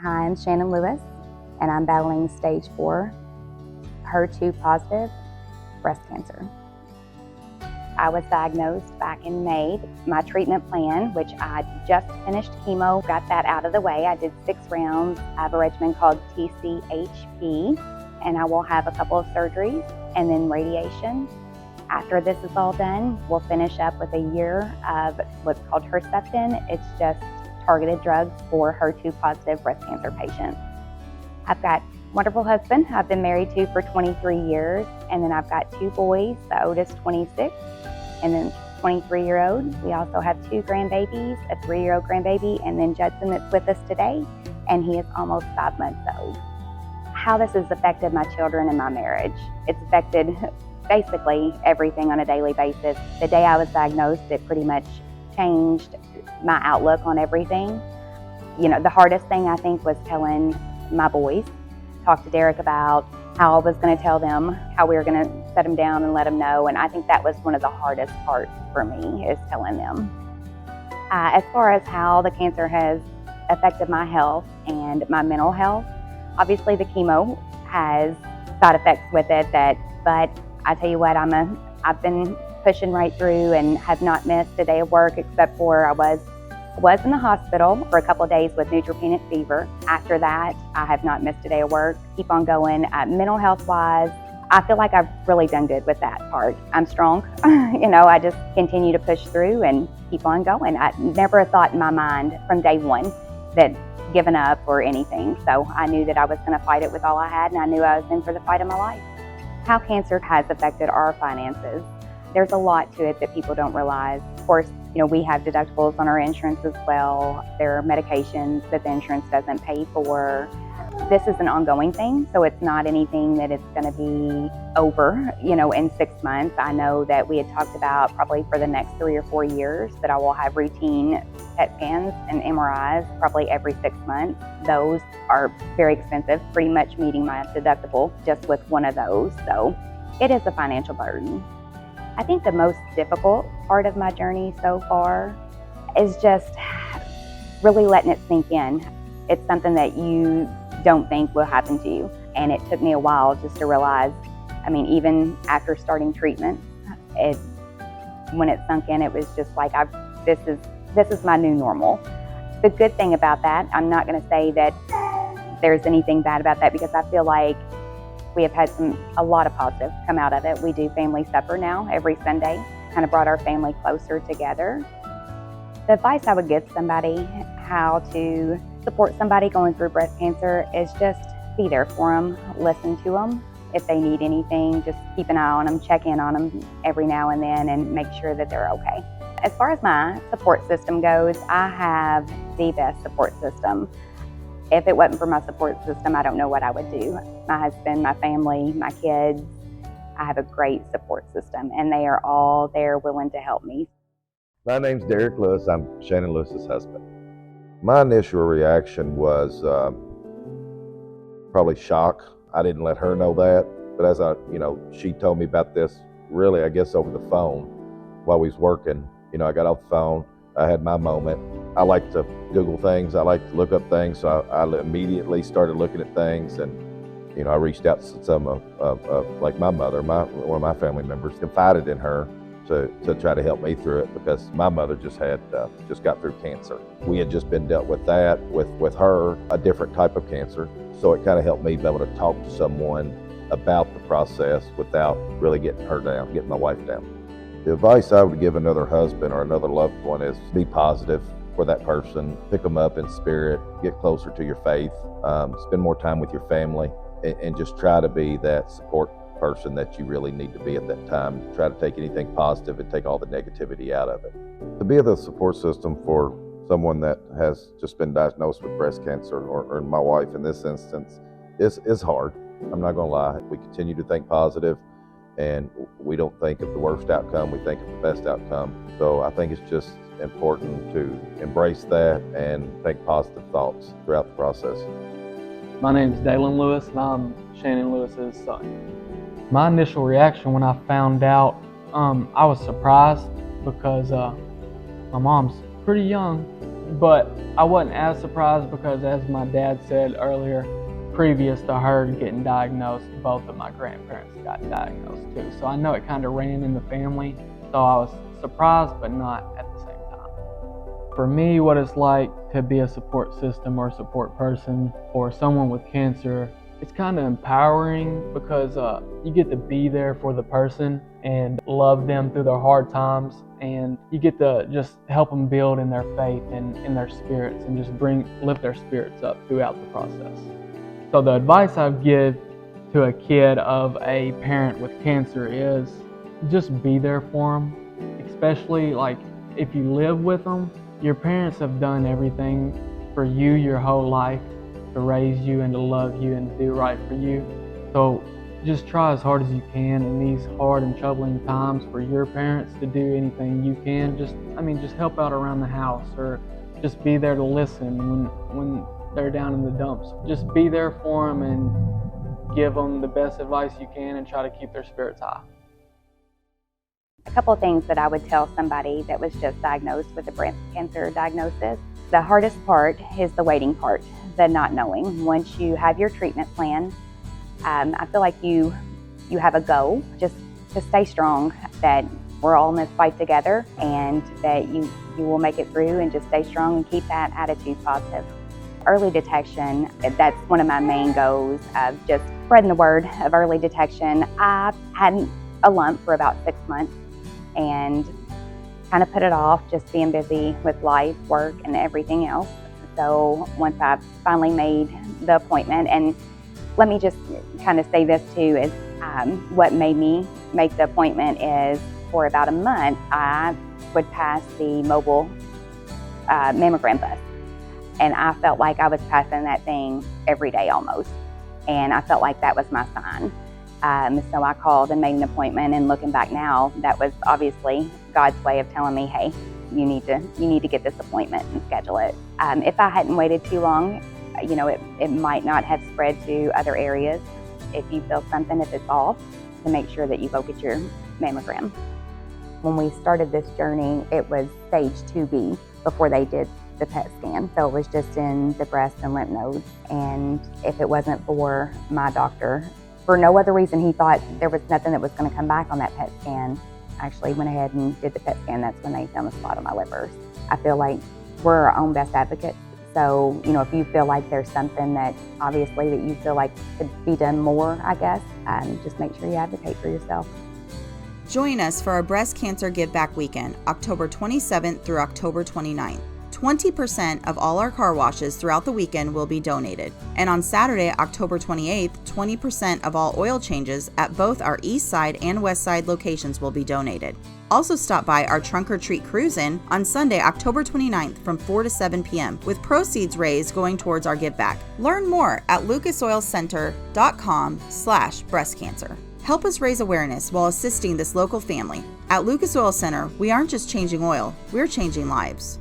Hi, I'm Shannon Lewis, and I'm battling stage 4 HER2 positive breast cancer. I was diagnosed back in May. My treatment plan, which I just finished chemo, got that out of the way. I did 6 rounds. I have a regimen called TCHP, and I will have a couple of surgeries and then radiation. After this is all done, we'll finish up with a year of what's called Herceptin. It's just targeted drugs for HER2 positive breast cancer patients. I've got a wonderful husband I've been married to for 23 years, and then I've got 2 boys, the oldest 26 and then 23-year-old. We also have 2 grandbabies, a 3-year-old grandbaby, and then Judson that's with us today, and he is almost 5 months old. How this has affected my children and my marriage. It's affected basically everything on a daily basis. The day I was diagnosed, it pretty much changed my outlook on everything. The hardest thing I think was telling my boys, talk to Derek about how I was going to tell them, how we were going to set them down and let them know. And I think that was one of the hardest parts for me, is telling them. As far as how the cancer has affected my health and my mental health, obviously the chemo has side effects with it, but I tell you what, I've been pushing right through and have not missed a day of work, except for I was in the hospital for a couple of days with neutropenic fever. After that, I have not missed a day of work. Keep on going. Mental health wise, I feel like I've really done good with that part. I'm strong. I just continue to push through and keep on going. I never thought in my mind from day one that giving up or anything. So I knew that I was going to fight it with all I had, and I knew I was in for the fight of my life. How cancer has affected our finances. There's a lot to it that people don't realize. Of course, we have deductibles on our insurance as well. There are medications that the insurance doesn't pay for. This is an ongoing thing, so it's not anything that it's going to be over, in 6 months. I know that we had talked about probably for the next 3 or 4 years that I will have routine PET scans and MRIs probably every 6 months. Those are very expensive, pretty much meeting my deductible just with one of those. So it is a financial burden. I think the most difficult part of my journey so far is just really letting it sink in. It's something that you don't think will happen to you. And it took me a while just to realize, even after starting treatment, when it sunk in, it was just like, this is my new normal. The good thing about that, I'm not going to say that there's anything bad about that, because I feel like we have had a lot of positives come out of it. We do family supper now every Sunday, kind of brought our family closer together. The advice I would give somebody how to support somebody going through breast cancer is just be there for them, listen to them. If they need anything, just keep an eye on them, check in on them every now and then, and make sure that they're okay. As far as my support system goes, I have the best support system. If it wasn't for my support system, I don't know what I would do. My husband, my family, my kids, I have a great support system, and they are all there willing to help me. My name's Derek Lewis. I'm Shannon Lewis's husband. My initial reaction was probably shock. I didn't let her know that, but as she told me about this, really, I guess over the phone while we was working. I got off the phone. I had my moment. I like to Google things. I like to look up things. So I immediately started looking at things, and I reached out to some of like my mother, one of my family members, confided in her to try to help me through it, because my mother just got through cancer. We had just been dealt with that, with her, a different type of cancer. So it kind of helped me be able to talk to someone about the process without really getting her down, getting my wife down. The advice I would give another husband or another loved one is be positive for that person, pick them up in spirit, get closer to your faith, spend more time with your family, and just try to be that support person that you really need to be at that time. Try to take anything positive and take all the negativity out of it. To be the support system for someone that has just been diagnosed with breast cancer, or my wife in this instance, is hard. I'm not gonna lie. We continue to think positive, and we don't think of the worst outcome, we think of the best outcome. So I think it's just important to embrace that and think positive thoughts throughout the process. My name is Dalen Lewis, and I'm Shannon Lewis's son. My initial reaction when I found out, I was surprised, because my mom's pretty young, But I wasn't as surprised because, as my dad said earlier, previous to her getting diagnosed, both of my grandparents got diagnosed too. So I know it kind of ran in the family. So I was surprised, but not at the same time. For me, what it's like to be a support system or support person for someone with cancer, it's kind of empowering because you get to be there for the person and love them through their hard times, and you get to just help them build in their faith and in their spirits and just lift their spirits up throughout the process. So the advice I give to a kid of a parent with cancer is just be there for them, especially like if you live with them. Your parents have done everything for you your whole life to raise you and to love you and to do right for you. So just try as hard as you can in these hard and troubling times for your parents to do anything you can. Just help out around the house, or just be there to listen when they're down in the dumps. Just be there for them and give them the best advice you can and try to keep their spirits high. A couple of things that I would tell somebody that was just diagnosed with a breast cancer diagnosis. The hardest part is the waiting part, the not knowing. Once you have your treatment plan, I feel like you have a goal, just to stay strong, that we're all in this fight together and that you will make it through, and just stay strong and keep that attitude positive. Early detection, that's one of my main goals of just spreading the word of early detection. I had a lump for about 6 months and kind of put it off, just being busy with life, work, and everything else. So once I finally made the appointment, and let me just kind of say this too, is what made me make the appointment is for about a month, I would pass the mobile mammogram bus. And I felt like I was passing that thing every day almost. And I felt like that was my sign. So I called and made an appointment, and looking back now, that was obviously God's way of telling me, hey, you need to get this appointment and schedule it. If I hadn't waited too long, it might not have spread to other areas. If you feel something, if it's off, to make sure that you go get your mammogram. When we started this journey, it was stage 2B before they did the PET scan. So it was just in the breast and lymph nodes. And if it wasn't for my doctor, for no other reason, he thought there was nothing that was going to come back on that PET scan, actually went ahead and did the PET scan. That's when they found the spot on my liver. I feel like we're our own best advocates. So, if you feel like there's something that obviously that you feel like could be done more, I guess, just make sure you advocate for yourself. Join us for our Breast Cancer Giveback Weekend, October 27th through October 29th. 20% of all our car washes throughout the weekend will be donated. And on Saturday, October 28th, 20% of all oil changes at both our East Side and West Side locations will be donated. Also stop by our Trunk or Treat Cruise-In on Sunday, October 29th from 4 to 7 p.m. with proceeds raised going towards our Giveback. Learn more at lucasoilcenter.com/breastcancer. Help us raise awareness while assisting this local family. At Lucas Oil Center, we aren't just changing oil, we're changing lives.